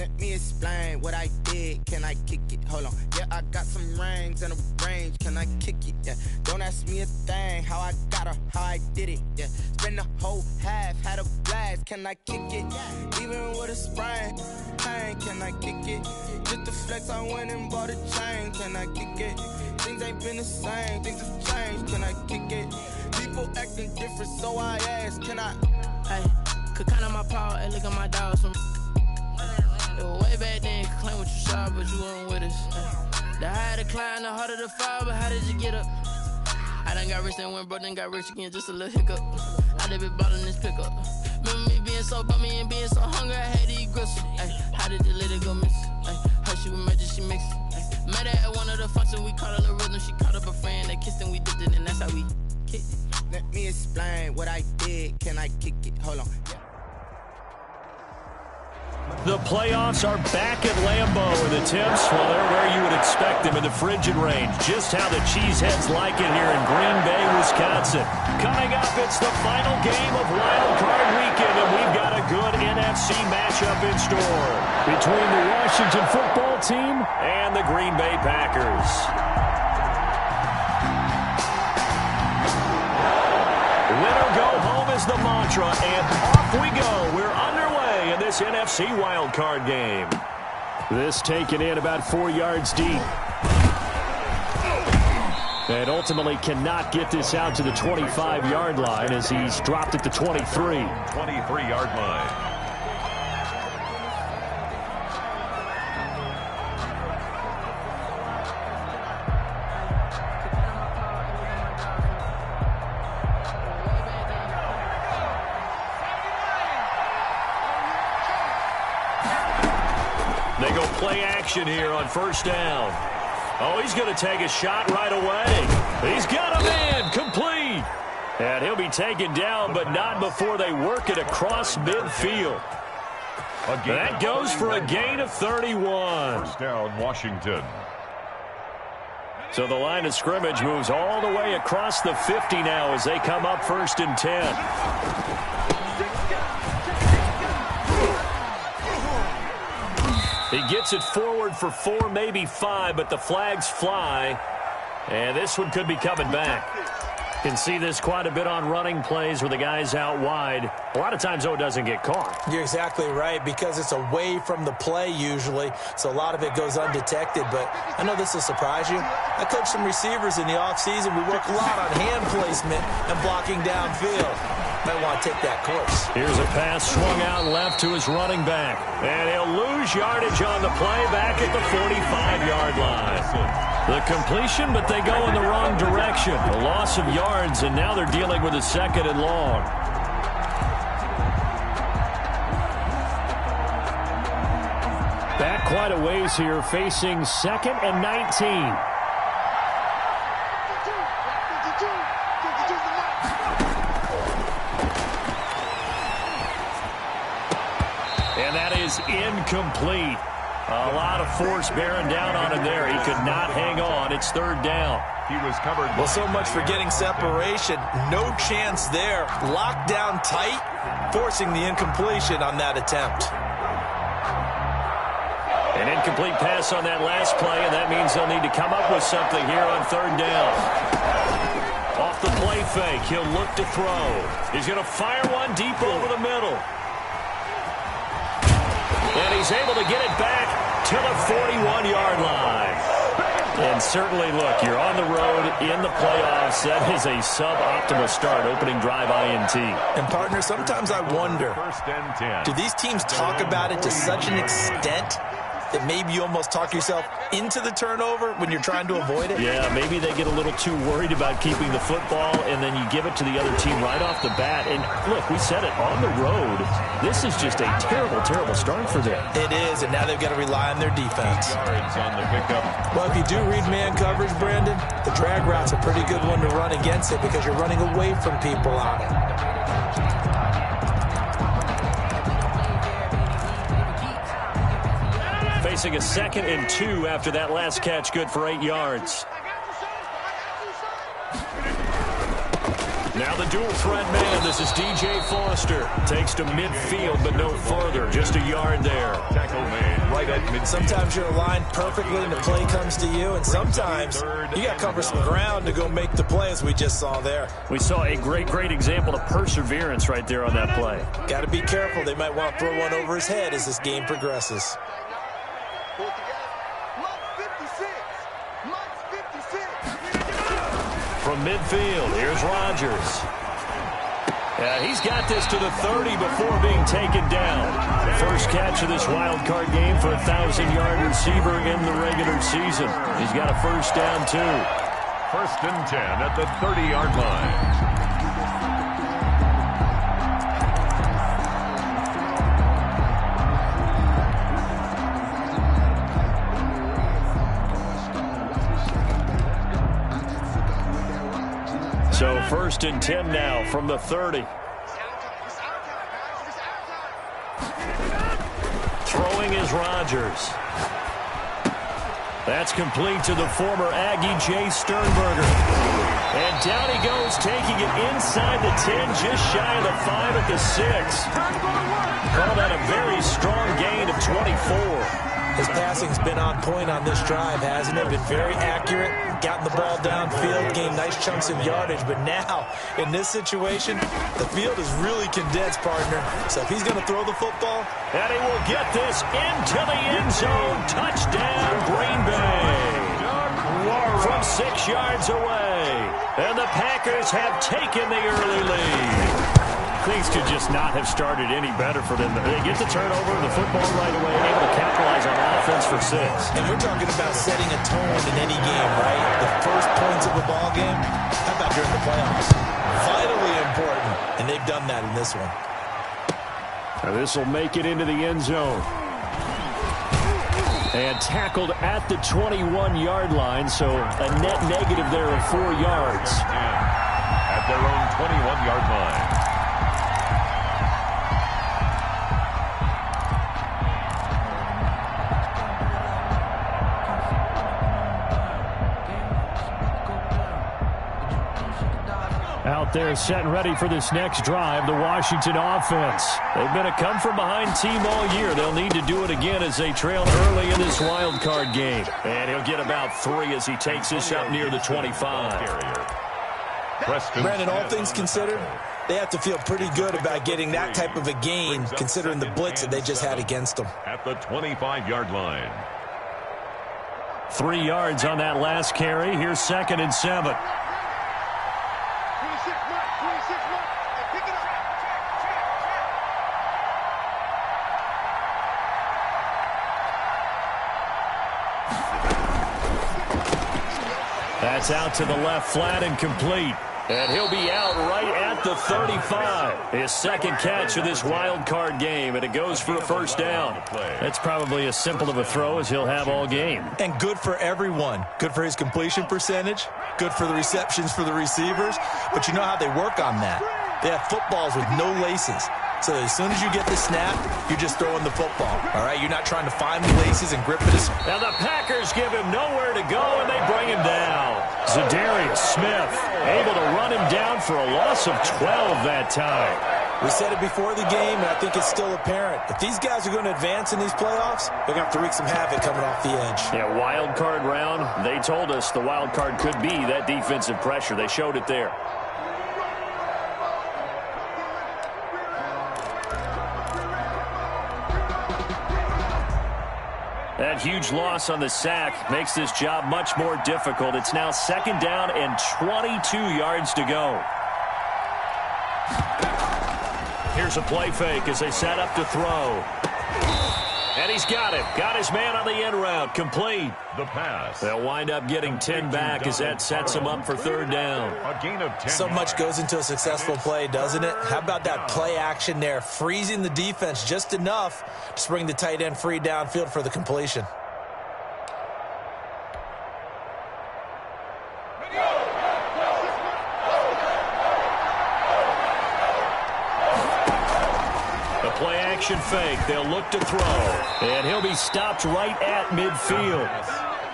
Let me explain what I did. Can I kick it? Hold on. Yeah, I got some rings and a range. Can I kick it? Yeah. Don't ask me a thing. How I got her, how I did it. Yeah. Spend the whole half, had a blast. Can I kick it? Even with a sprain. Pain, can I kick it? Just the flex, I went and bought a chain. Can I kick it? Things ain't been the same. Things have changed. Can I kick it? People acting different, so I ask. Can I? Hey, could count on my power. Hey, look at my dogs. Way back then, you could claim what you saw, but you weren't with us. The higher the climb, the harder the fall, but how did you get up? I done got rich and went broke, then got rich again, just a little hiccup. I done been ballin' this pickup. Remember me being so bummy and being so hungry, I had to eat gristle. Ay, how did the lady go miss? Ay, her she was magic, she mixed. Met her at one of the functions, we caught her the rhythm, she caught up a friend, they kissed and we dipped it, and that's how we kicked it. Let me explain what I did. Can I kick it? Hold on. The playoffs are back at Lambeau, and the temps, well, they're where you would expect them in the frigid range. Just how the Cheeseheads like it here in Green Bay, Wisconsin. Coming up, it's the final game of Wild Card Weekend, and we've got a good NFC matchup in store between the Washington football team and the Green Bay Packers. Winner go home is the mantra, and off we go. We're underway in this NFC wildcard game. This taken in about 4 yards deep. And ultimately cannot get this out to the 25-yard line as he's dropped at the 23. 23-yard line. They go play action here on first down. Oh, he's going to take a shot right away. He's got him in, complete. And he'll be taken down, but not before they work it across midfield. That goes for a gain of 31. First down, Washington. So the line of scrimmage moves all the way across the 50 now as they come up 1st and 10. He gets it forward for 4, maybe 5, but the flags fly. And this one could be coming back. Can see this quite a bit on running plays where the guy's out wide. A lot of times, though, it doesn't get caught. You're exactly right, because it's away from the play usually, so a lot of it goes undetected. But I know this will surprise you. I coach some receivers in the offseason. We work a lot on hand placement and blocking downfield. Might want to take that course. Here's a pass swung out left to his running back. And he'll lose yardage on the play back at the 45-yard line. The completion, but they go in the wrong direction. A loss of yards, and now they're dealing with a 2nd and long. Back quite a ways here, facing 2nd and 19. And that is incomplete. A lot of force bearing down on him there. He could not hang on. It's 3rd down. He was covered. Well, so much for getting separation. No chance there. Locked down tight, forcing the incompletion on that attempt. An incomplete pass on that last play, and that means they'll need to come up with something here on 3rd down. Off the play fake, he'll look to throw. He's going to fire one deep over the middle. And he's able to get it back to the 41-yard line. And certainly, look, you're on the road in the playoffs. That is a suboptimal start, opening drive INT. And, partner, sometimes I wonder, do these teams talk about it to such an extent that maybe you almost talk yourself into the turnover when you're trying to avoid it? Yeah, maybe they get a little too worried about keeping the football, and then you give it to the other team right off the bat. And, look, we said it, on the road, this is just a terrible, terrible start for them. It is, and now they've got to rely on their defense. Yards on the pickup. Well, if you do read man coverage, Brandon, the drag route's a pretty good one to run against it because you're running away from people on it. Facing a 2nd and 2 after that last catch, good for 8 yards. Now the dual threat man, this is DJ Foster. Takes to midfield, but no further, just a yard there. Tackle made. at midfield. Sometimes you're aligned perfectly and the play comes to you, and sometimes you got to cover some ground to go make the play, as we just saw there. We saw a great example of perseverance right there on that play. Got to be careful. They might want to throw one over his head as this game progresses. From midfield, here's Rodgers. He's got this to the 30 before being taken down. First catch of this wild card game for a 1,000-yard receiver in the regular season. He's got a first down, too. First and 10 at the 30-yard line. So first and 10 now from the 30. Throwing is Rodgers. That's complete to the former Aggie, Jay Sternberger. And down he goes, taking it inside the 10, just shy of the 5 at the 6. Call that a very strong gain of 24. His passing's been on point on this drive, hasn't it? Been very accurate, gotten the ball downfield, gained nice chunks of yardage. But now, in this situation, the field is really condensed, partner. So if he's going to throw the football... And he will get this into the end zone. Touchdown, Green Bay. From 6 yards away. And the Packers have taken the early lead. Things could just not have started any better for them. They get the turnover, the football right away, able to capitalize on offense for 6. And we're talking about setting a tone in any game, right? The first points of a ball game, how about during the playoffs? Vitally important, and they've done that in this one. Now this will make it into the end zone. And tackled at the 21-yard line, so a net negative there of 4 yards. At their own 21-yard line. Out there set and ready for this next drive, the Washington offense. They've been a come-from-behind team all year. They'll need to do it again as they trail early in this wild card game. And he'll get about 3 as he takes this up near the 25. Brandon, all things considered, they have to feel pretty good about getting that type of a gain, considering the blitz that they just had against them. At the 25-yard line. 3 yards on that last carry. Here's 2nd and 7. That's out to the left, flat and complete. And he'll be out right at the 35. His second catch of this wild card game, and it goes for a first down. That's probably as simple of a throw as he'll have all game. And good for everyone. Good for his completion percentage. Good for the receptions for the receivers. But you know how they work on that. They have footballs with no laces. So as soon as you get the snap, you're just throwing the football. All right, you're not trying to find the laces and grip it. Now the Packers give him nowhere to go, and they bring him down. Zadarius Smith able to run him down for a loss of 12 that time. We said it before the game, and I think it's still apparent. If these guys are going to advance in these playoffs, they're going to have to wreak some havoc coming off the edge. Yeah, wild card round. They told us the wild card could be that defensive pressure. They showed it there. That huge loss on the sack makes this job much more difficult. It's now 2nd down and 22 yards to go. Here's a play fake as they set up to throw. And he's got it. Got his man on the end route. Complete. The pass. They'll wind up getting 10 back as that sets them up for 3rd down. A gain of 10 So much goes into a successful play, doesn't it? How about that play action there? Freezing the defense just enough to bring the tight end free downfield for the completion. Action fake. They'll look to throw. And he'll be stopped right at midfield.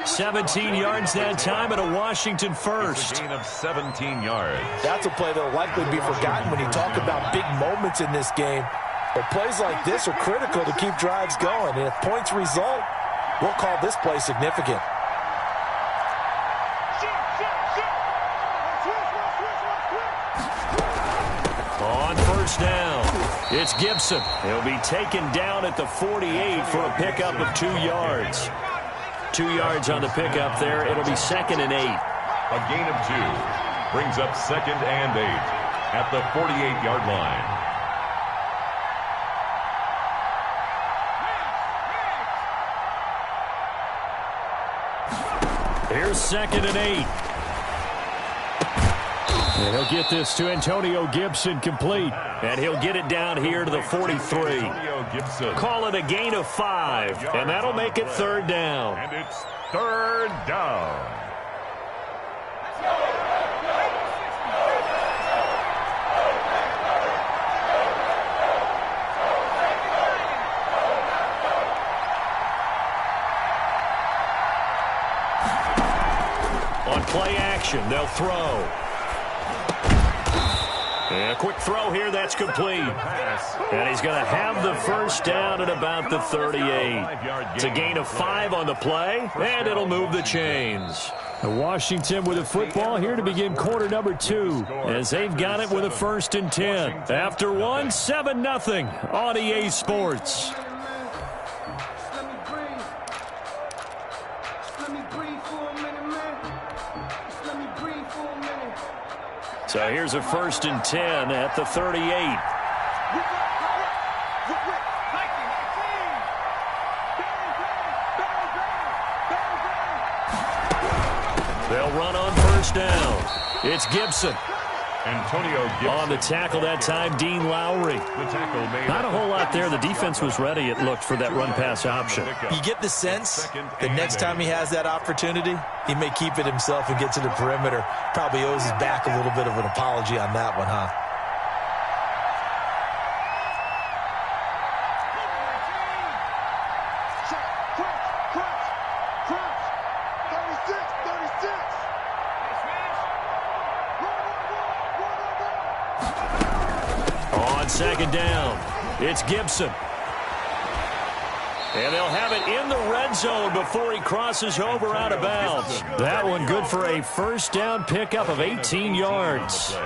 17 yards that time and a Washington first. It's a gain of 17 yards. That's a play that will likely be forgotten when you talk about big moments in this game. But plays like this are critical to keep drives going. And if points result, we'll call this play significant. On first down, it's Gibson. He'll be taken down at the 48 for a pickup of 2 yards. 2 yards on the pickup there. It'll be 2nd and 8. A gain of 2 brings up 2nd and 8 at the 48-yard line. Here's 2nd and 8. And he'll get this to Antonio Gibson complete. And he'll get it down here to the 43. Call it a gain of 5. And that'll make it 3rd down. And it's 3rd down. On play action, they'll throw. And a quick throw here, that's complete. And he's going to have the first down at about the 38. It's a gain of 5 on the play, and it'll move the chains. Washington with the football here to begin quarter number 2, as they've got it with a 1st and 10. After 1, 7-0 on EA Sports. So here's a 1st and 10 at the 38. They'll run on first down. It's Gibson. Antonio Gibson. On the tackle that time, Dean Lowry. The tackle made. Not a whole lot there. The defense was ready, it looked, for that run-pass option. You get the sense the next time he has that opportunity, he may keep it himself and get to the perimeter. Probably owes his back a little bit of an apology on that one, huh? On 2nd down, it's Gibson. And they'll have it in the red zone before he crosses over out of bounds. That one good for a 1st down pickup of 18 yards.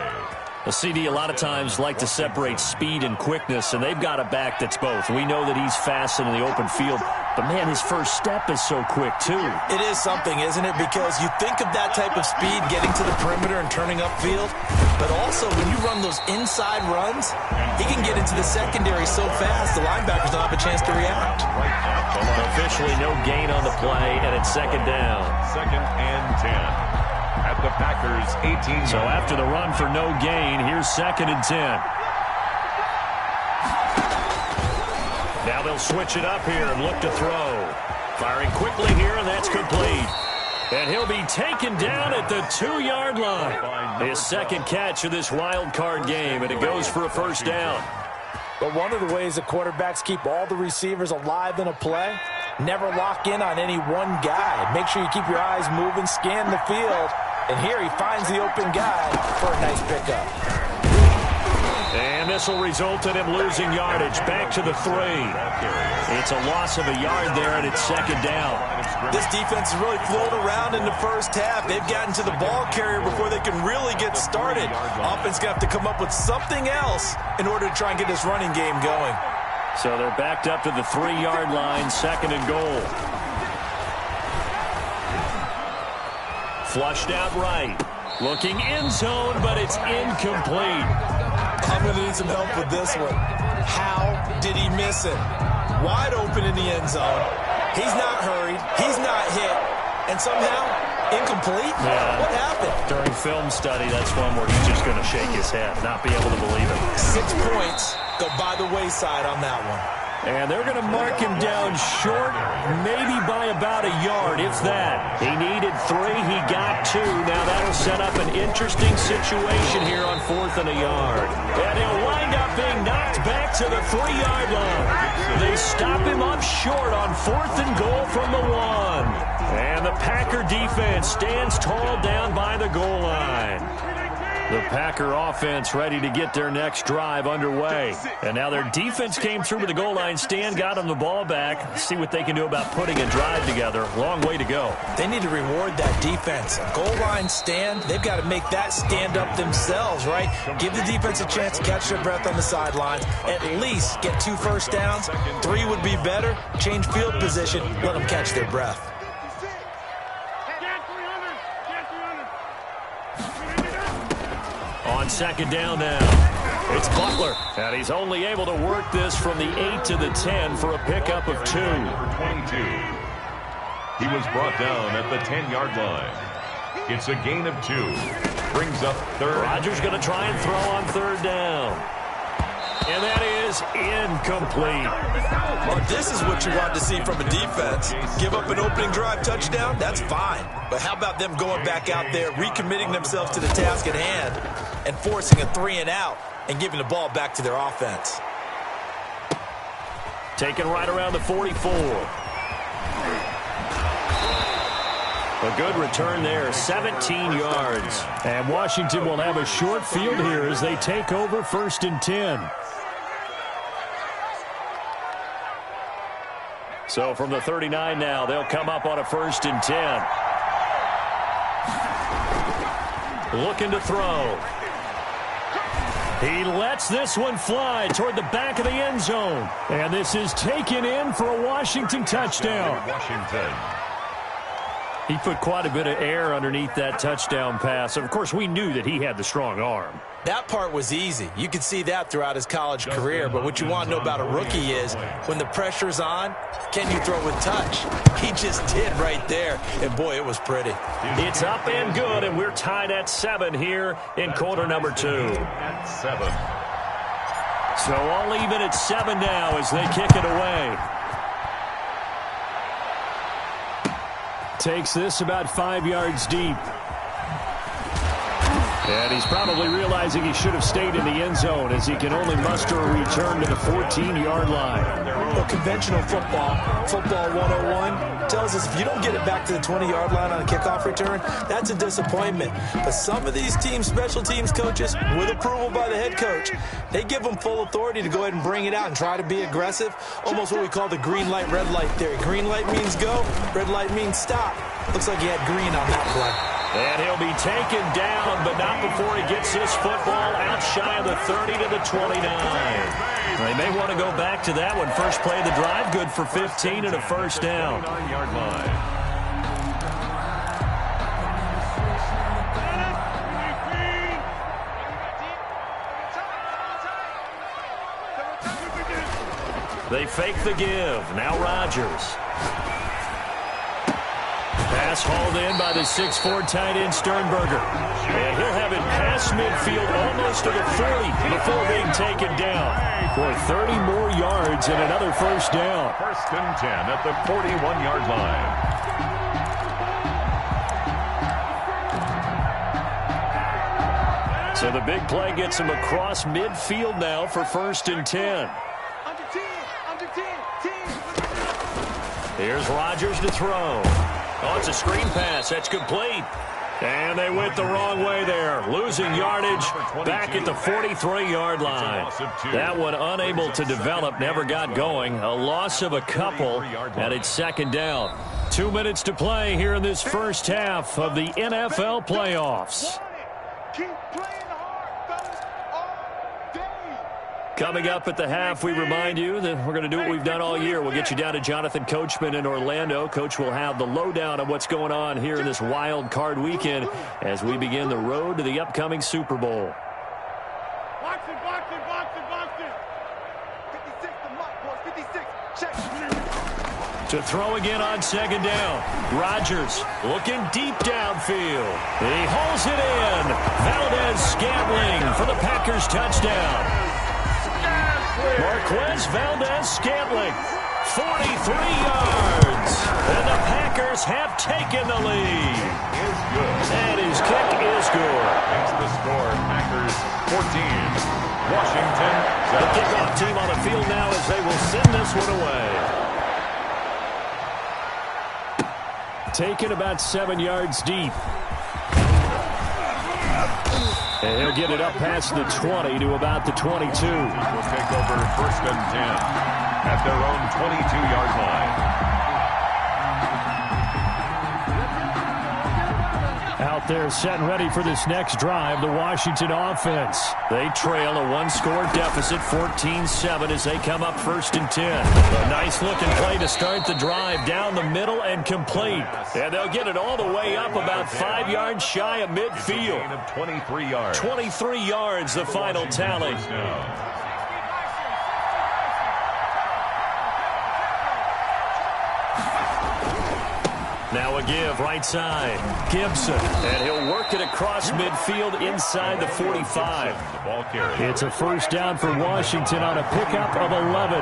The CD a lot of times like to separate speed and quickness, and they've got a back that's both. We know that he's fast in the open field, but, man, his first step is so quick, too. It is something, isn't it? Because you think of that type of speed getting to the perimeter and turning upfield, but also when you run those inside runs, he can get into the secondary so fast the linebackers don't have a chance to react. Officially no gain on the play, and it's 2nd down. 2nd and 10. At the Packers' 18. So after the run for no gain, here's 2nd and 10. Now they'll switch it up here and look to throw. Firing quickly here, and that's complete. And he'll be taken down at the 2-yard line. His 2nd catch of this wild card game, and it goes for a 1st down. But one of the ways the quarterbacks keep all the receivers alive in a play, never lock in on any one guy. Make sure you keep your eyes moving, scan the field. And here he finds the open guy for a nice pickup. And this will result in him losing yardage. Back to the 3. It's a loss of a yard there, and it's 2nd down. This defense has really flown around in the first half. They've gotten to the ball carrier before they can really get started. Offense going to have to come up with something else in order to try and get this running game going. So they're backed up to the 3-yard line, 2nd and goal. Flushed out right. Looking end zone, but it's incomplete. I'm going to need some help with this one. How did he miss it? Wide open in the end zone. He's not hurried. He's not hit. And somehow, incomplete? Yeah. What happened? During film study, that's one where he's just going to shake his head, not be able to believe it. 6 points go by the wayside on that one. And they're going to mark him down short, maybe by about a yard, if that. He needed 3, he got 2. Now that'll set up an interesting situation here on 4th and a yard. And he'll wind up being knocked back to the 3-yard line. They stop him up short on 4th and goal from the 1. And the Packer defense stands tall down by the goal line. The Packer offense ready to get their next drive underway. And now their defense came through with the goal line stand, got them the ball back. See what they can do about putting a drive together. Long way to go. They need to reward that defense. A goal line stand, they've got to make that stand up themselves, right? Give the defense a chance to catch their breath on the sidelines. At least get 2 first downs. 3 would be better. Change field position. Let them catch their breath. On second down now, it's Butler. And he's only able to work this from the 8 to the 10 for a pickup of 2. 22. He was brought down at the 10-yard line. It's a gain of 2. Brings up third. Rodgers going to try and throw on third down. And that is incomplete. Well, this is what you want to see from a defense. Give up an opening drive touchdown, that's fine. But how about them going back out there, recommitting themselves to the task at hand, and forcing a 3-and-out and giving the ball back to their offense? Taken right around the 44. A good return there, 17 yards. And Washington will have a short field here as they take over 1st and 10. So from the 39 now, they'll come up on a 1st and 10. Looking to throw. He lets this one fly toward the back of the end zone. And this is taken in for a Washington touchdown. Washington. He put quite a bit of air underneath that touchdown pass. Of course, we knew that he had the strong arm. That part was easy. You could see that throughout his college career. But what you want to know about a rookie is when the pressure's on, can you throw with touch? He just did right there. And, boy, it was pretty. It's up and good, and we're tied at 7 here in quarter number 2. At 7. So all even at 7 now as they kick it away. Takes this about 5 yards deep. And he's probably realizing he should have stayed in the end zone as he can only muster a return to the 14-yard line. Well, conventional football 101, tells us if you don't get it back to the 20-yard line on a kickoff return, that's a disappointment. But some of these teams, special teams coaches, with approval by the head coach, they give them full authority to go ahead and bring it out and try to be aggressive, almost what we call the green light, red light theory. Green light means go, red light means stop. Looks like he had green on that play. And he'll be taken down, but not before he gets this football out shy of the 30 to the 29. They may want to go back to that one. First play of the drive, good for 15 and a first down. 9-yard line. They fake the give. Now Rodgers. Pass hauled in by the 6'4" tight end Sternberger. And he'll have it past midfield almost to the 40 before being taken down. For 30 more yards and another first down. 1st and 10 at the 41-yard line. So the big play gets him across midfield now for 1st and 10. Here's Rodgers to throw. Oh, it's a screen pass. That's complete. And they went the wrong way there. Losing yardage back at the 43-yard line. That one unable to develop, never got going. A loss of a couple, and it's 2nd down. 2 minutes to play here in this first half of the NFL playoffs. Coming up at the half, we remind you that we're going to do what we've done all year. We'll get you down to Jonathan Coachman in Orlando. Coach will have the lowdown of what's going on here in this wild card weekend as we begin the road to the upcoming Super Bowl. Boxing. 56, the mark, boys. 56, check. To throw again on 2nd down. Rodgers looking deep downfield. He hauls it in. Valdez-Scantling for the Packers touchdown. Marquez Valdez-Scantling, 43 yards. And the Packers have taken the lead. And his kick is good. Makes the score Packers 14. Washington 7. The kickoff team on the field now as they will send this one away. Taken about 7 yards deep. And he'll get it up past the 20 to about the 22. Will take over 1st and 10 at their own 22-yard line. Out there set and ready for this next drive, the Washington offense. They trail a one-score deficit, 14-7, as they come up 1st and 10. A nice-looking play to start the drive down the middle and complete. And they'll get it all the way up about 5 yards shy of midfield. Gain of 23 yards. 23 yards, the final tally. Now a give right side. Gibson. And he'll work it across midfield inside the 45. It's a first down for Washington on a pickup of 11.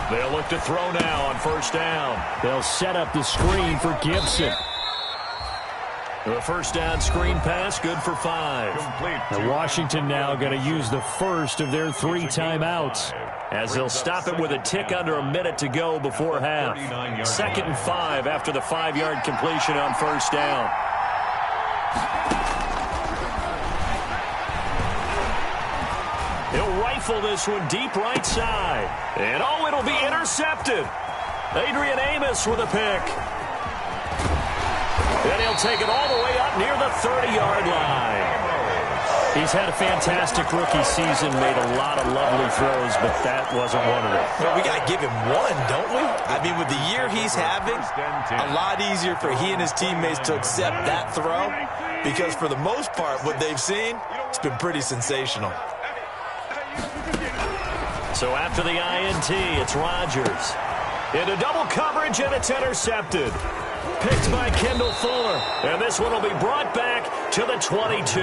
They'll look to throw now on 1st down. They'll set up the screen for Gibson. The first down screen pass, good for 5. Now Washington now going to use the first of their 3 timeouts, as they'll stop it with a tick under a minute to go before half. 2nd and 5 after the 5-yard completion on 1st down. He'll rifle this one deep right side. And oh, it'll be intercepted. Adrian Amos with a pick. And he'll take it all the way up near the 30-yard line. He's had a fantastic rookie season, made a lot of lovely throws, but that wasn't one of them. Well, we got to give him one, don't we? I mean, with the year he's having, a lot easier for he and his teammates to accept that throw, because for the most part, what they've seen, it's been pretty sensational. So after the INT, it's Rodgers. Into double coverage, and it's intercepted. Picked by Kendall Fuller. And this one will be brought back to the 22.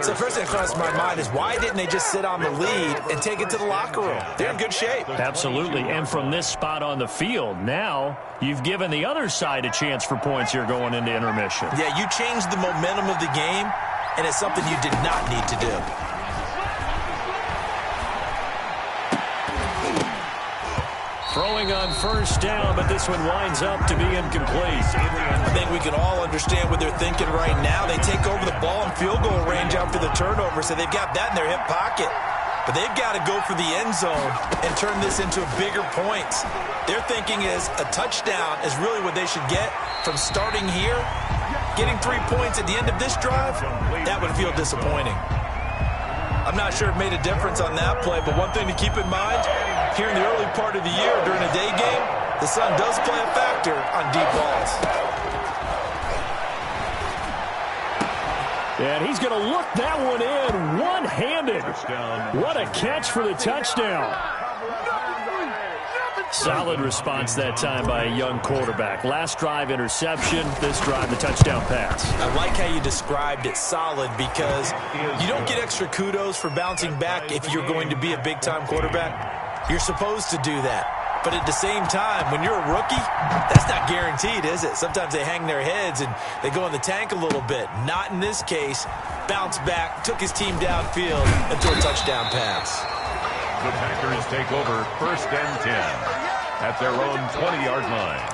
So the first thing that crosses my mind is, why didn't they just sit on the lead and take it to the locker room? They're in good shape. Absolutely. And from this spot on the field, now you've given the other side a chance for points here going into intermission. Yeah, you changed the momentum of the game, and it's something you did not need to do. Throwing on 1st down, but this one winds up to be incomplete. I think we can all understand what they're thinking right now. They take over the ball in field goal range after the turnover, so they've got that in their hip pocket. But they've got to go for the end zone and turn this into bigger points. Their thinking is a touchdown is really what they should get from starting here. Getting 3 points at the end of this drive, that would feel disappointing. I'm not sure it made a difference on that play, but one thing to keep in mind, here in the early part of the year during a day game, the sun does play a factor on deep balls. And he's going to look that one in one-handed. What a catch for the touchdown. Solid response that time by a young quarterback. Last drive, interception. This drive, the touchdown pass. I like how you described it, solid, because you don't get extra kudos for bouncing back if you're going to be a big-time quarterback. You're supposed to do that. But at the same time, when you're a rookie, that's not guaranteed, is it? Sometimes they hang their heads and they go in the tank a little bit. Not in this case. Bounced back, took his team downfield, and threw a touchdown pass. The Packers take over 1st and 10 at their own 20-yard line.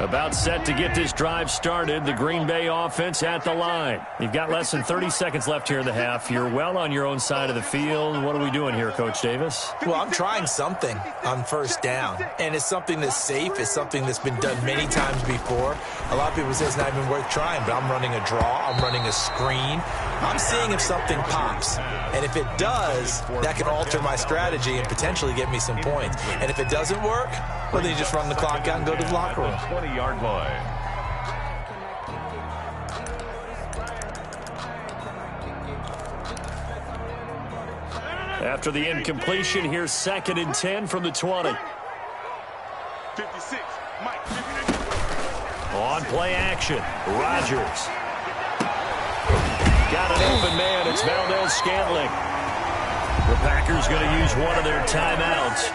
About set to get this drive started. The Green Bay offense at the line. You've got less than 30 seconds left here in the half. You're well on your own side of the field. What are we doing here, Coach Davis? Well, I'm trying something on 1st down, and it's something that's safe. It's something that's been done many times before. A lot of people say it's not even worth trying, but I'm running a draw. I'm running a screen. I'm seeing if something pops, and if it does, that can alter my strategy and potentially get me some points. And if it doesn't work, well, then you just run the clock out and go to the locker room. 20-yard line. After the incompletion, here's 2nd and 10 from the 20. 56, Mike. On play action, Rodgers. Got an open man, it's Valdez-Scantling. The Packers going to use one of their timeouts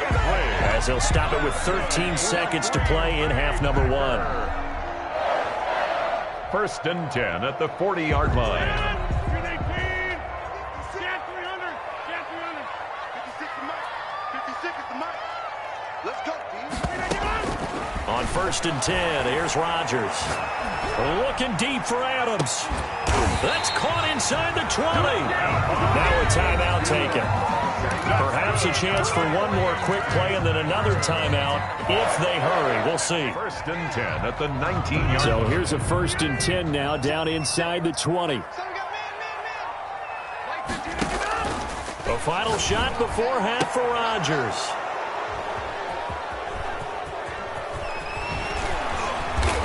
as they'll stop it with 13 seconds to play in half number 1. 1st and 10 at the 40-yard line. first and 10. Here's Rodgers. Looking deep for Adams. That's caught inside the 20. Now a timeout taken. Perhaps a chance for one more quick play and then another timeout if they hurry. We'll see. First and 10 at the 19-yard So line. here's a first and 10 now down inside the 20. A final shot before half for Rodgers.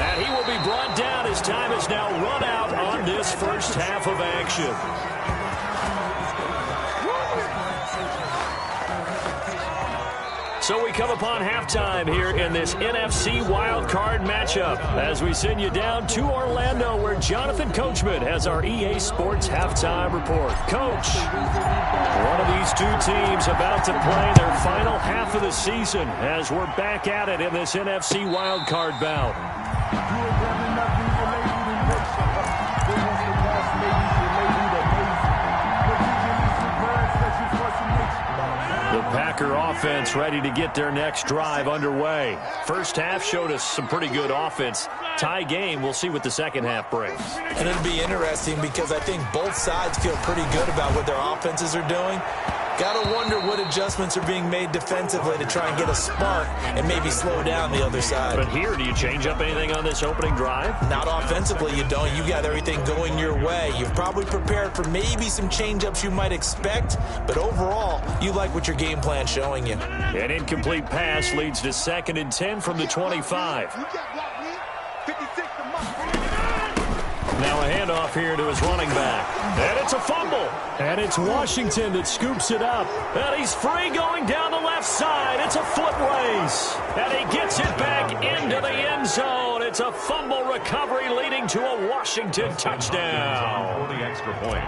And he will be brought down as time is now run out on this first half of action. So we come upon halftime here in this NFC wildcard matchup as we send you down to Orlando where Jonathan Coachman has our EA Sports halftime report. Coach, one of these two teams about to play their final half of the season as we're back at it in this NFC wildcard bout. The Packer offense ready to get their next drive underway. First half showed us some pretty good offense. Tie game, we'll see what the second half brings. And it'll be interesting because I think both sides feel pretty good about what their offenses are doing. Got to wonder what adjustments are being made defensively to try and get a spark and maybe slow down the other side. But here, do you change up anything on this opening drive? Not offensively, you don't. You got everything going your way. You've probably prepared for maybe some change-ups you might expect, but overall, you like what your game plan's showing you. An incomplete pass leads to 2nd and 10 from the 25. Now a handoff here to his running back. And it's a fumble. And it's Washington that scoops it up. And he's free going down the left side. It's a foot race. And he gets it back into the end zone. It's a fumble recovery leading to a Washington touchdown. For the extra point.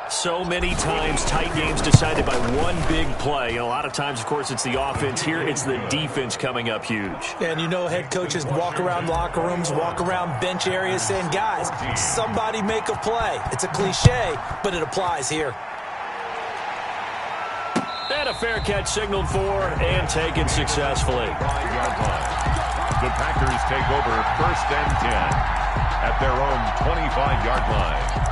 So many times tight games decided by one big play. And a lot of times, of course, it's the offense. Here, it's the defense coming up huge. And you know head coaches walk around locker rooms, walk around bench areas saying, guys, somebody make a play. It's a cliche, but it applies here. And a fair catch signaled for and taken successfully. 5-yard line. The Packers take over first and 10 at their own 25-yard line.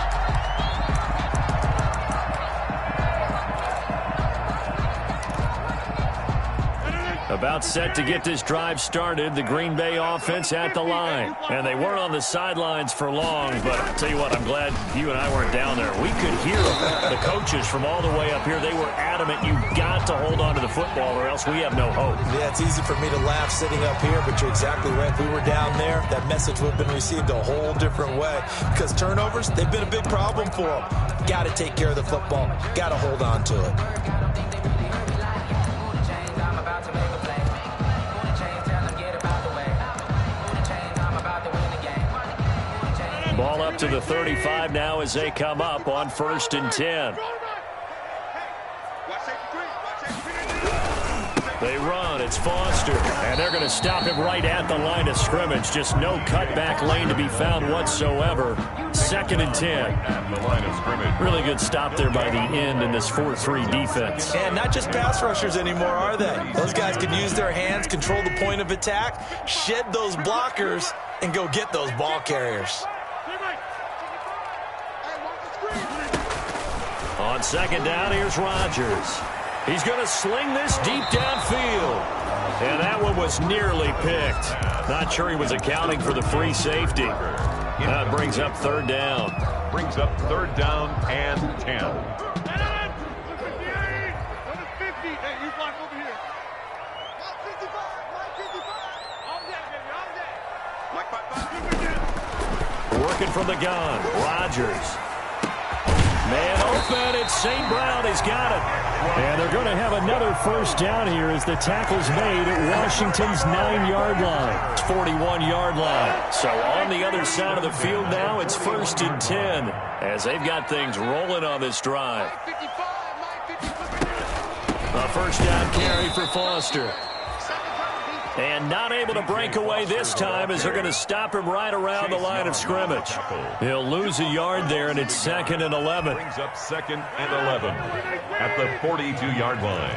About set to get this drive started, the Green Bay offense at the line. And they weren't on the sidelines for long, but I'll tell you what, I'm glad you and I weren't down there. We could hear the coaches from all the way up here. They were adamant, you've got to hold on to the football or else we have no hope. Yeah, it's easy for me to laugh sitting up here, but you're exactly right. If we were down there, that message would have been received a whole different way. Because turnovers, they've been a big problem for them. Got to take care of the football. Got to hold on to it. Ball up to the 35 now as they come up on 1st and 10. They run. It's Foster. And they're going to stop him right at the line of scrimmage. Just no cutback lane to be found whatsoever. 2nd and 10. At the line of scrimmage. Really good stop there by the end in this 4-3 defense. And not just pass rushers anymore, are they? Those guys can use their hands, control the point of attack, shed those blockers, and go get those ball carriers. On 2nd down, here's Rodgers. He's going to sling this deep downfield. And that one was nearly picked. Not sure he was accounting for the free safety. That brings up 3rd down. Brings up 3rd down and 10. Working from the gun, Rodgers. Man open, it's St. Brown. He's got it. And they're going to have another 1st down here as the tackle's made at Washington's 9-yard line. It's 41-yard line. So on the other side of the field now, it's 1st and 10 as they've got things rolling on this drive. A 1st down carry for Foster. And not able to break away this time as they're going to stop him right around the line of scrimmage. He'll lose a yard there, and it's 2nd and 11. Brings up 2nd and 11 at the 42-yard line.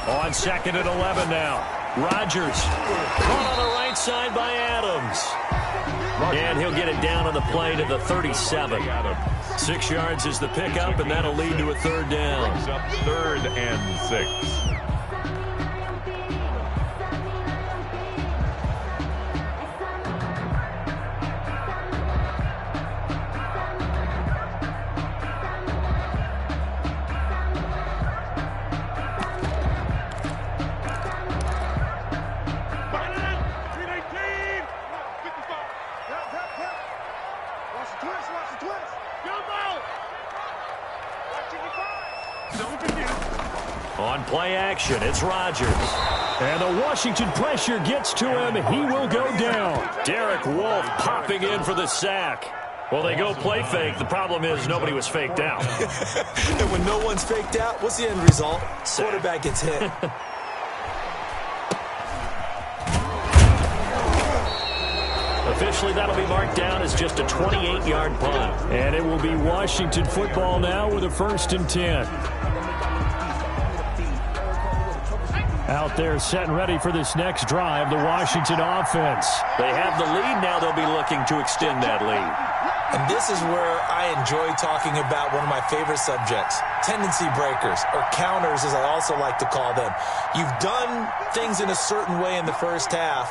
On 2nd and 11 now. Rodgers caught on the right side by Adams. And he'll get it down on the play to the 37. 6 yards is the pickup, and that'll lead to a third down. Brings up 3rd and 6. On play action, it's Rodgers. And the Washington pressure gets to him. He will go down. Derek Wolfe popping in for the sack. Well, they go play fake. The problem is nobody was faked out. And when no one's faked out, what's the end result? Quarterback gets hit. Officially, that'll be marked down as just a 28-yard punt. And it will be Washington football now with a 1st and 10. Out there set and ready for this next drive, the Washington offense. They have the lead now. They'll be looking to extend that lead. And this is where I enjoy talking about one of my favorite subjects, tendency breakers, or counters as I also like to call them. You've done things in a certain way in the first half,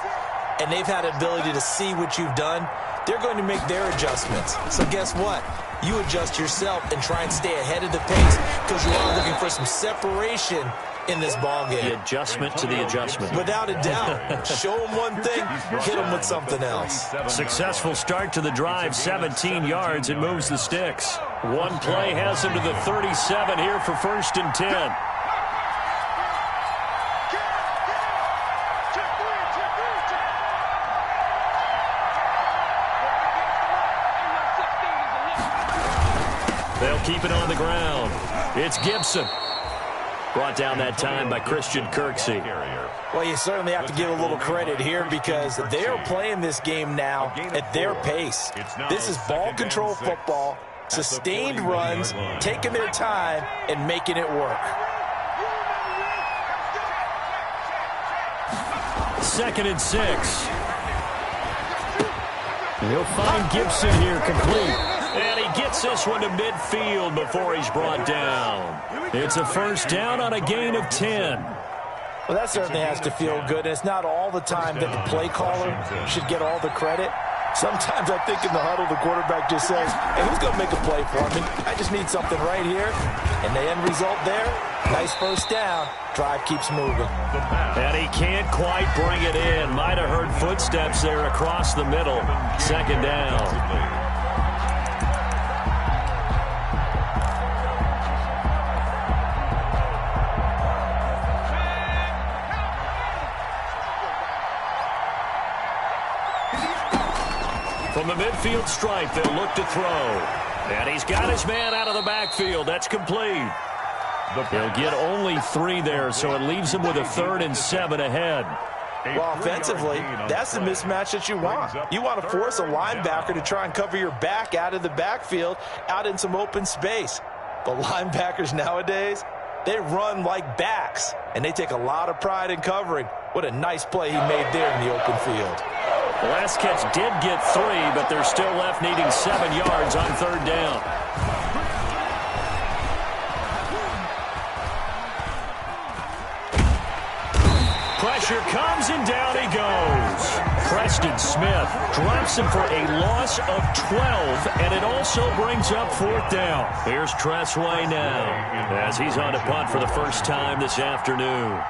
and they've had the ability to see what you've done. They're going to make their adjustments. So guess what? You adjust yourself and try and stay ahead of the pace because you are looking for some separation in this ball game. The adjustment to the adjustment. Without a doubt. Show them one thing, hit them with something else. Successful start to the drive, 17 yards, and moves the sticks. One play has him to the 37 here for 1st and 10. They'll keep it on the ground. It's Gibson. Brought down that time by Christian Kirksey. Well, you certainly have to give a little credit here because they're playing this game now at their pace. This is ball control football, sustained runs, taking their time, and making it work. 2nd and 6. He'll find Gibson here complete. And he gets this one to midfield before he's brought down. It's a 1st down on a gain of 10. Well, that certainly has to feel good. And it's not all the time that the play caller should get all the credit. Sometimes I think in the huddle, the quarterback just says, hey, who's going to make a play for me? I just need something right here. And the end result there, nice 1st down. Drive keeps moving. And he can't quite bring it in. Might have heard footsteps there across the middle. 2nd down. From the midfield stripe, they'll look to throw. And he's got his man out of the backfield. That's complete. He'll get only 3 there, so it leaves him with a 3rd and 7 ahead. Well, offensively, that's the mismatch that you want. You want to force a linebacker to try and cover your back out of the backfield, out in some open space. But linebackers nowadays, they run like backs, and they take a lot of pride in covering. What a nice play he made there in the open field. The last catch did get 3, but they're still left needing 7 yards on 3rd down. Pressure comes, and down he goes. Preston Smith drops him for a loss of 12, and it also brings up 4th down. Here's Tressway now as he's on to punt for the first time this afternoon.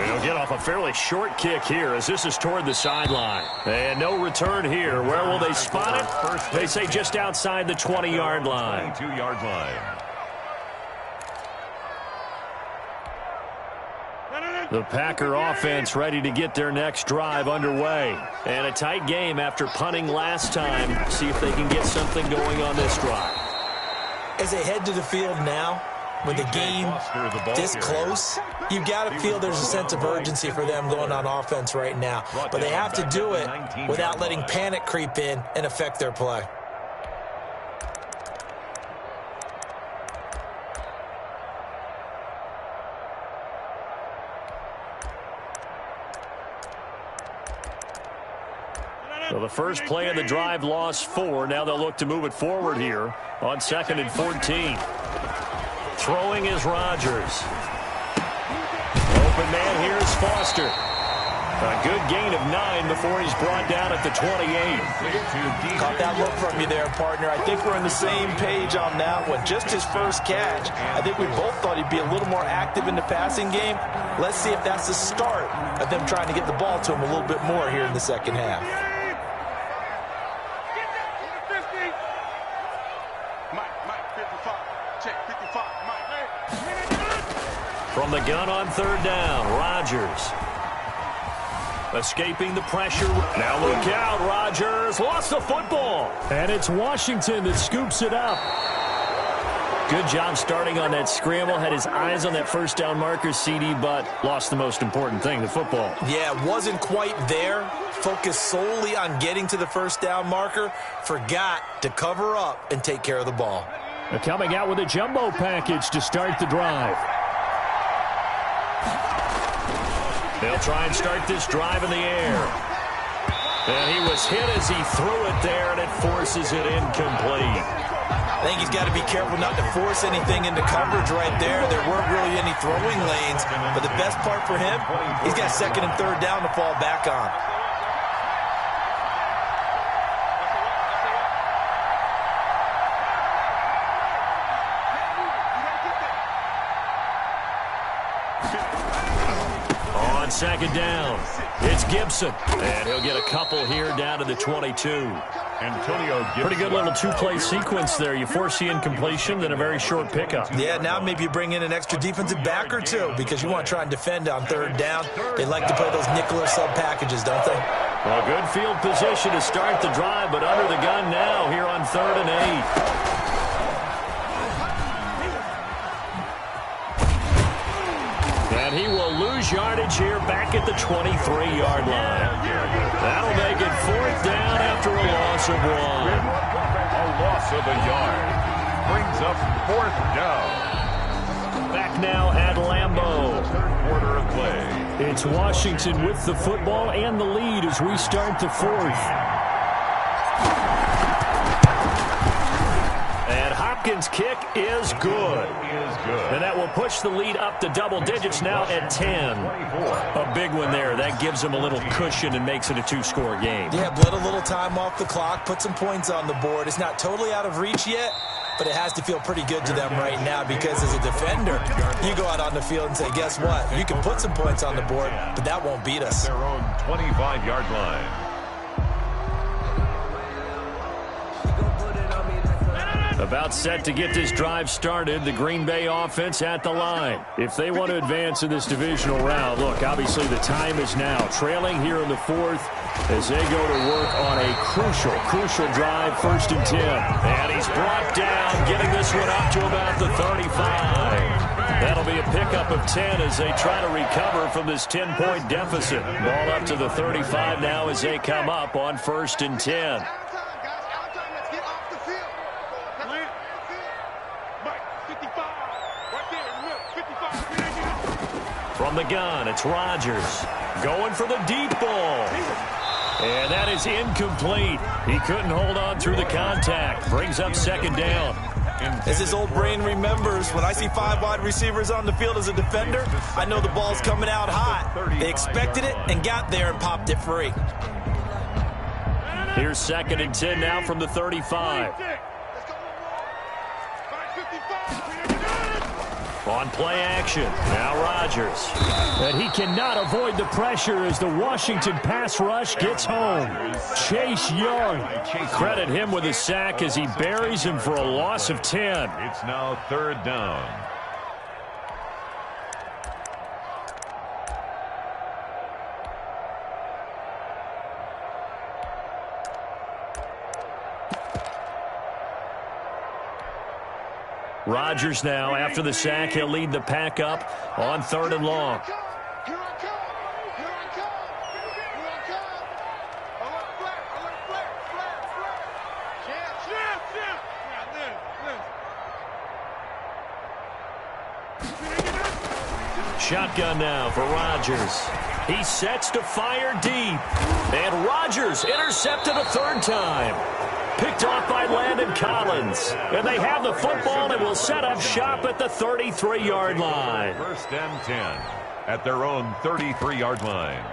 He'll get off a fairly short kick here as this is toward the sideline. And no return here. Where will they spot it? They say just outside the 20-yard line. 22-yard line. The Packer offense ready to get their next drive underway. And a tight game after punting last time. See if they can get something going on this drive. As they head to the field now, with the game this close, you've got to feel there's a sense of urgency for them going on offense right now. But they have to do it without letting panic creep in and affect their play. So the first play of the drive lost 4. Now they'll look to move it forward here on 2nd and 14. Throwing is Rodgers. Open man here is Foster. A good gain of 9 before he's brought down at the 28. Caught that look from you there, partner. I think we're on the same page on that one. Just his first catch. I think we both thought he'd be a little more active in the passing game. Let's see if that's the start of them trying to get the ball to him a little bit more here in the second half. From the gun on 3rd down, Rodgers. Escaping the pressure. Now look out, Rodgers lost the football. And it's Washington that scoops it up. Good job starting on that scramble. Had his eyes on that first down marker, CD, but lost the most important thing, the football. Yeah, wasn't quite there. Focused solely on getting to the first down marker. Forgot to cover up and take care of the ball. They're coming out with a jumbo package to start the drive. They'll try and start this drive in the air. And he was hit as he threw it there, and it forces it incomplete. I think he's got to be careful not to force anything into coverage right there. There weren't really any throwing lanes, but the best part for him, he's got 2nd and 3rd down to fall back on. On 2nd down, it's Gibson. And he'll get a couple here down to the 22. Antonio Gibson. Pretty good little 2-play sequence there. You force the incompletion, then a very short pickup. Yeah, now maybe you bring in an extra defensive back or two because you want to try and defend on 3rd down. They like to play those nickel or sub packages, don't they? Well, good field position to start the drive, but under the gun now here on 3rd and 8. And he will lose yardage here back at the 23-yard line. That'll make it 4th down after a loss of 1. A loss of a yard brings up 4th down. Back now at Lambeau. 3rd quarter of play. It's Washington with the football and the lead as we start the 4th. And Hopkins' kick is good. And that will push the lead up to double digits now at 10. A big one there. That gives them a little cushion and makes it a 2-score game. Yeah, bled a little time off the clock, put some points on the board. It's not totally out of reach yet, but it has to feel pretty good to them right now because as a defender, you go out on the field and say, guess what? You can put some points on the board, but that won't beat us. Their own 25-yard line. About set to get this drive started, the Green Bay offense at the line. If they want to advance in this divisional round, look, obviously the time is now. Trailing here in the 4th as they go to work on a crucial drive, 1st and 10. And he's brought down, getting this one up to about the 35. That'll be a pickup of 10 as they try to recover from this 10-point deficit. Ball up to the 35 now as they come up on 1st and 10. From the gun, it's Rodgers going for the deep ball. And that is incomplete. He couldn't hold on through the contact. Brings up 2nd down. As his old brain remembers, when I see 5 wide receivers on the field as a defender, I know the ball's coming out hot. They expected it and got there and popped it free. Here's 2nd and 10 now from the 35. On play action, now Rodgers. And he cannot avoid the pressure as the Washington pass rush gets home. Chase Young. Credit him with a sack as he buries him for a loss of 10. It's now 3rd down. Rodgers now, after the sack, he'll lead the pack up on 3rd and long. Shotgun now for Rodgers. He sets to fire deep. And Rodgers intercepted a third time. Picked off by Landon Collins. And they have the football and will set up shop at the 33-yard line. First and 10 at their own 33-yard line.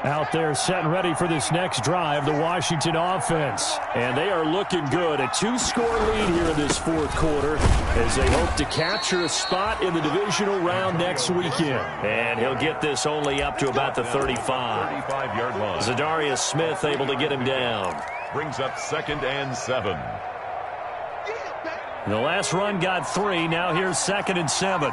Out there set and ready for this next drive, the Washington offense. And they are looking good. A 2-score lead here in this fourth quarter as they hope to capture a spot in the divisional round next weekend. And he'll get this only up to about the 35. 35-yard line. Zadarius Smith able to get him down. Brings up 2nd and 7. The last run got 3. Now here's 2nd and 7.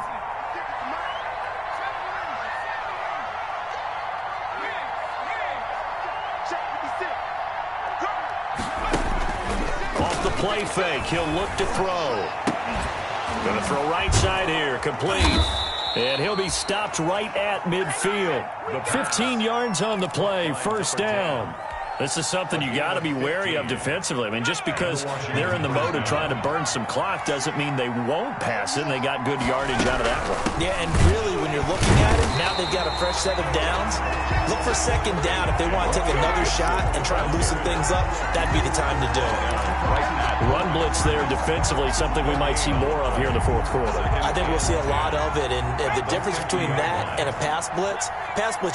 Play fake. He'll look to throw. Going to throw right side here. Complete. And he'll be stopped right at midfield. 15 yards on the play. First down. This is something you got to be wary of defensively. I mean, just because they're in the mode of trying to burn some clock doesn't mean they won't pass it, and they got good yardage out of that one. Yeah, and really, when you're looking at it, now they've got a fresh set of downs. Look for 2nd down. If they want to take another shot and try and loosen things up, that'd be the time to do it. Run blitz there defensively, something we might see more of here in the fourth quarter. I think we'll see a lot of it, and the difference between that and a pass blitz,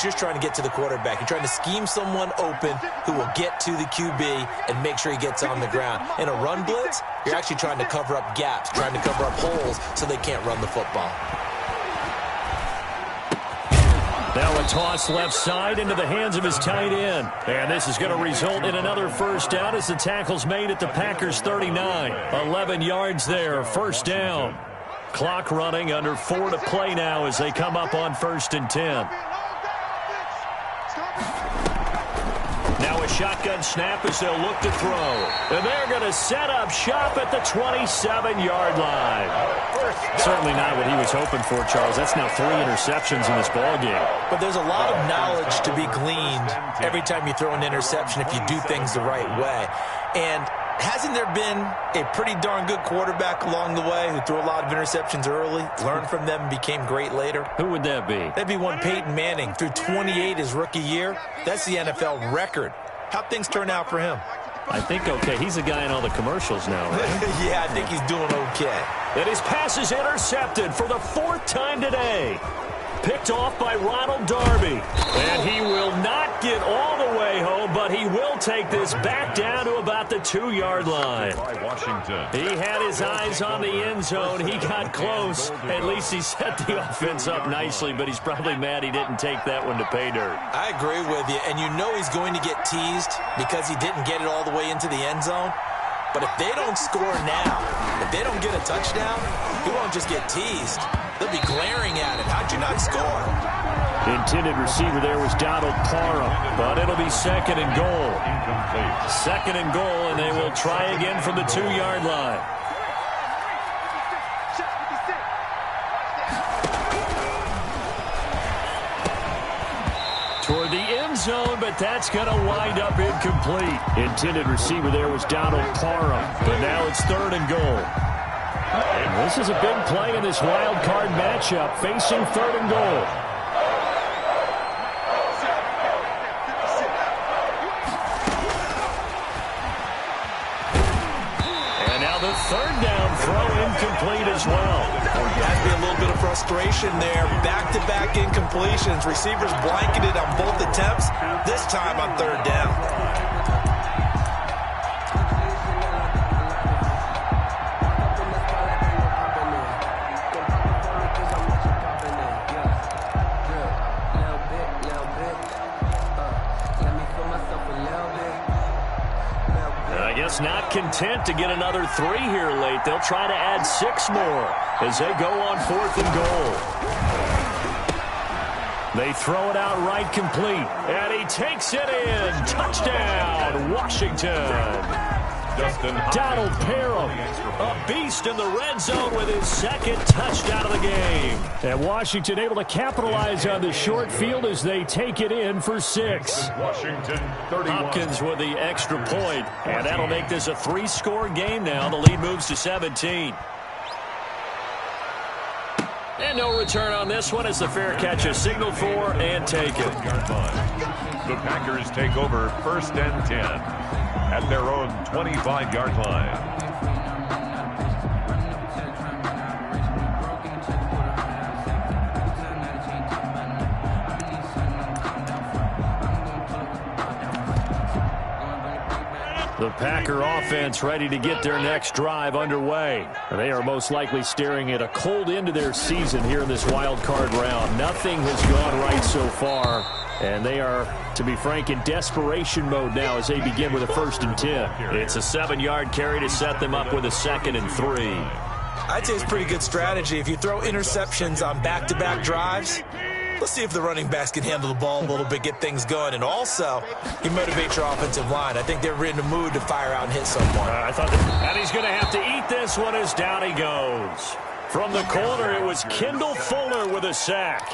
you're trying to get to the quarterback. You're trying to scheme someone open who will get to the QB and make sure he gets on the ground. In a run blitz, you're actually trying to cover up gaps, trying to cover up holes so they can't run the football. Now a toss left side into the hands of his tight end. And this is going to result in another first down as the tackle's made at the Packers 39. 11 yards there, first down. Clock running, under 4 to play now as they come up on 1st and 10. Now a shotgun snap as they'll look to throw. And they're going to set up shop at the 27-yard line. Certainly not what he was hoping for, Charles. That's now 3 interceptions in this ballgame. But there's a lot of knowledge to be gleaned every time you throw an interception if you do things the right way. And hasn't there been a pretty darn good quarterback along the way who threw a lot of interceptions early, learned from them, and became great later? Who would that be? That'd be one Peyton Manning. Threw 28 his rookie year. That's the NFL record. How'd things turn out for him? I think okay. He's a guy in all the commercials now, right? Yeah, I think he's doing okay. And his pass is intercepted for the 4th time today. Picked off by Ronald Darby. And he will not get all the way home, but he will take this back down to about the 2-yard line. Washington. He had his eyes on the end zone. He got close. At least he set the offense up nicely, but he's probably mad he didn't take that one to pay dirt. I agree with you, and you know he's going to get teased because he didn't get it all the way into the end zone. But if they don't score now, if they don't get a touchdown, he won't just get teased. They'll be glaring at it. How'd you not score? Intended receiver there was Donald Parham, but it'll be 2nd and goal. Incomplete. 2nd and goal, and they will try again from the 2-yard line. Toward the end zone, but that's going to wind up incomplete. Intended receiver there was Donald Parham, but now it's 3rd and goal. And this is a big play in this wild card matchup, facing 3rd and goal. And now the 3rd down throw incomplete as well. That'd be a little bit of frustration there. Back-to-back incompletions. Receivers blanketed on both attempts. This time on 3rd down. Not content to get another 3 here late. They'll try to add 6 more as they go on 4th and goal. They throw it out right complete, and he takes it in. Touchdown, Washington. Donald Parham, a beast in the red zone with his second touchdown of the game. And Washington able to capitalize on the short field as they take it in for 6. Washington 31. Hopkins with the extra point, and that'll make this a 3-score game now. The lead moves to 17. And no return on this one as the fair catch is signaled for and taken. The Packers take over 1st and 10 at their own 25-yard line. The Packer offense ready to get their next drive underway. They are most likely staring at a cold end to their season here in this wild card round. Nothing has gone right so far, and they are, to be frank, in desperation mode now as they begin with a 1st and 10. It's a 7-yard carry to set them up with a 2nd and 3. I'd say it's pretty good strategy. If you throw interceptions on back-to-back drives, let's see if the running backs can handle the ball a little bit, get things going, and also you motivate your offensive line. I think they're in the mood to fire out and hit someone. I thought that he's going to have to eat this one as down he goes. From the corner, it was Kendall Fuller with a sack.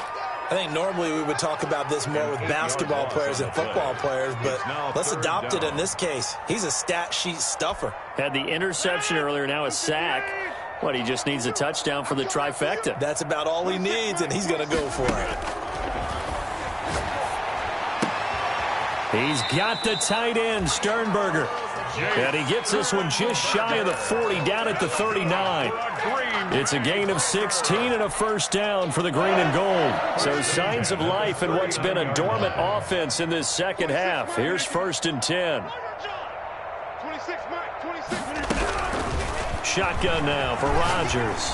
I think normally we would talk about this more with basketball players and football players, but let's adopt it in this case. He's a stat sheet stuffer. Had the interception earlier, now a sack. What, he just needs a touchdown for the trifecta. That's about all he needs, and he's going to go for it. He's got the tight end, Sternberger. And he gets this one just shy of the 40, down at the 39. It's a gain of 16 and a 1st down for the green and gold. So signs of life in what's been a dormant offense in this second half. Here's 1st and 10. 26, Mike, 26. Shotgun now for Rodgers.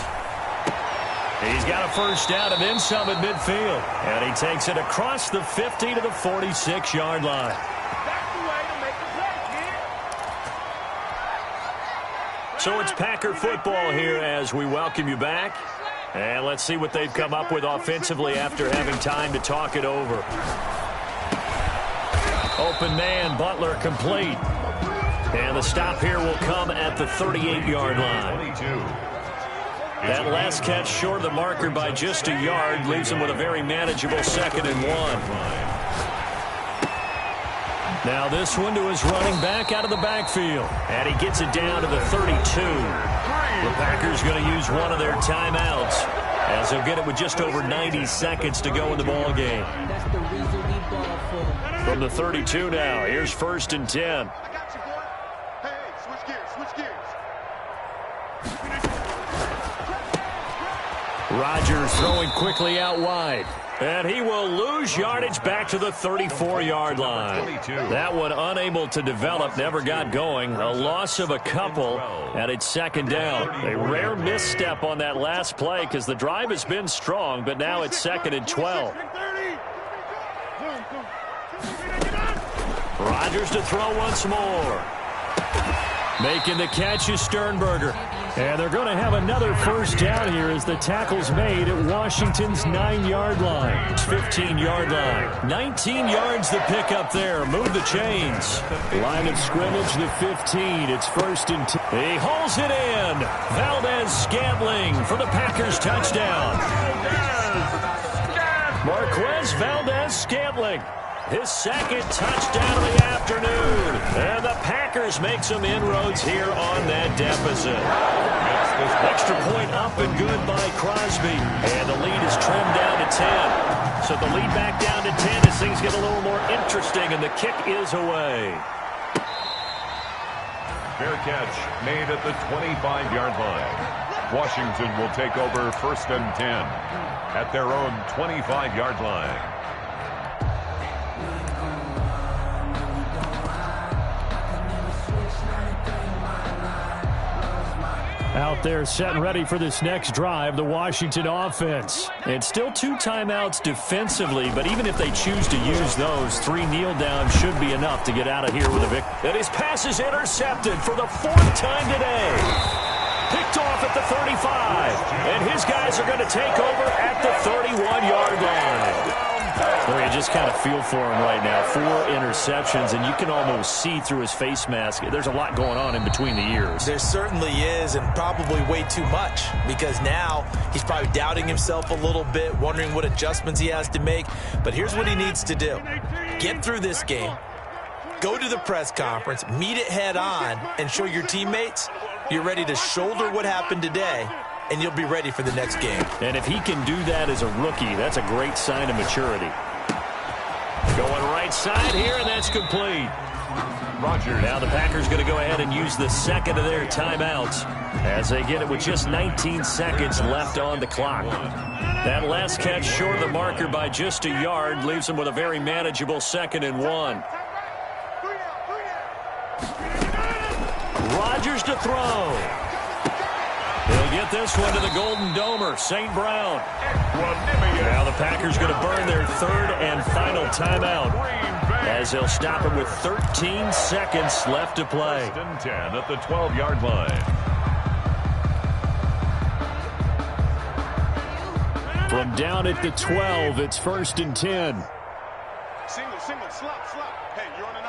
He's got a 1st down and then some at midfield. And he takes it across the 50 to the 46-yard line. That's the way to make the play, kid. So it's Packer football here as we welcome you back. And let's see what they've come up with offensively after having time to talk it over. Open man, Butler complete. And the stop here will come at the 38-yard line. That last catch short of the marker by just a yard leaves him with a very manageable 2nd and 1. Now this one to his running back out of the backfield. And he gets it down to the 32. The Packers going to use one of their timeouts as they'll get it with just over 90 seconds to go in the ball game. From the 32 now, here's 1st and 10. Rodgers throwing quickly out wide. And he will lose yardage back to the 34-yard line. That one unable to develop, never got going. A loss of a couple, and it's 2nd down. A rare misstep on that last play because the drive has been strong, but now it's 2nd and 12. Rodgers to throw once more. Making the catch is Sternberger. And they're going to have another 1st down here as the tackle's made at Washington's 9-yard line. 15-yard line. 19 yards the pick up there. Move the chains. Line of scrimmage, the 15. It's 1st and 10. He hauls it in. Valdez-Scantling for the Packers touchdown. Marquez Valdez-Scantling. His 2nd touchdown of the afternoon. And the Packers make some inroads here on that deficit. Extra point up and good by Crosby. And the lead is trimmed down to 10. So the lead back down to 10 as things get a little more interesting, and the kick is away. Fair catch made at the 25-yard line. Washington will take over 1st and 10 at their own 25-yard line. Out there set and ready for this next drive, the Washington offense. It's still 2 timeouts defensively, but even if they choose to use those, 3 kneel downs should be enough to get out of here with a victory. And his pass is intercepted for the 4th time today. Picked off at the 35, and his guys are going to take over at the 31-yard line. Well, you just kind of feel for him right now. 4 interceptions, and you can almost see through his face mask. There's a lot going on in between the ears. There certainly is, and probably way too much, because now he's probably doubting himself a little bit, wondering what adjustments he has to make. But here's what he needs to do. Get through this game, go to the press conference, meet it head on, and show your teammates you're ready to shoulder what happened today, and you'll be ready for the next game. And if he can do that as a rookie, that's a great sign of maturity. Going right side here, and that's complete. Rodgers. Now the Packers going to go ahead and use the second of their timeouts as they get it with just 19 seconds left on the clock. That last catch short of the marker by just a yard leaves them with a very manageable 2nd and 1. Rodgers to throw. He'll get this one to the Golden Domer, St. Brown. Now the Packers going to burn their 3rd and final timeout as they'll him with 13 seconds left to play. 1st and 10 at the 12-yard line. From down at the 12, it's 1st and 10. Single, slot. Hey, you're on an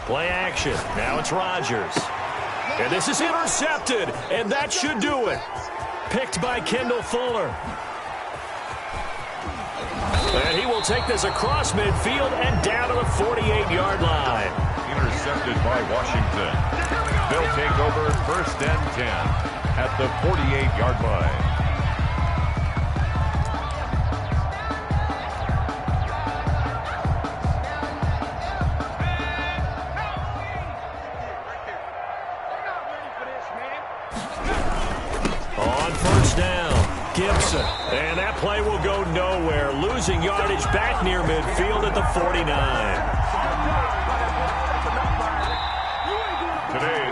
Play action. Now it's Rodgers. And this is intercepted, and that should do it. Picked by Kendall Fuller. And he will take this across midfield and down to the 48-yard line. Intercepted by Washington. They'll take over 1st and 10 at the 48-yard line. Gibson, and that play will go nowhere, losing yardage back near midfield at the 49.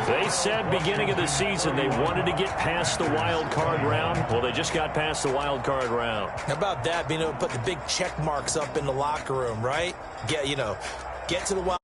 They said beginning of the season they wanted to get past the wild card round. Well, they just got past the wild card round. How about that, being able to put the big check marks up in the locker room, right? Get to the wild